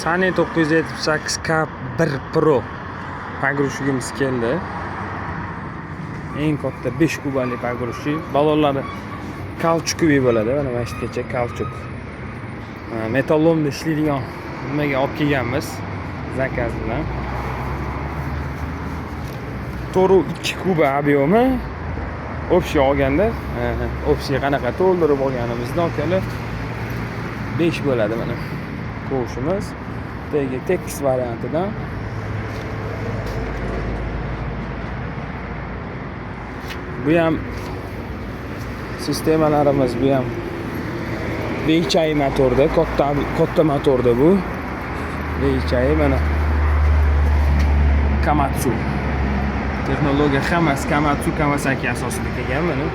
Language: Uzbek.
Sony 978K1 Pro pogrushigimiz keldi. Eng katta 5 kubalik pogrushik. Balonlari kauchukli bo'ladi. Mana mashitgacha kauchuk. Metallonda ishlaydigan nimaga olib kelganmiz zakaz bilan. To'g'ri 2 kuba obyomi. Общий olganda, общий qanaqa to'ldirib olganimizdan keyin 5 bo'ladi mana. Qo'shimiz tegi tekis variantidan. Bu ham sistemalarimiz, bu ham VHI motorda, katta motorda bu. VHI mana Komatsu. Texnologiya hammasi Komatsu Kawasaki asosida kelgan mana.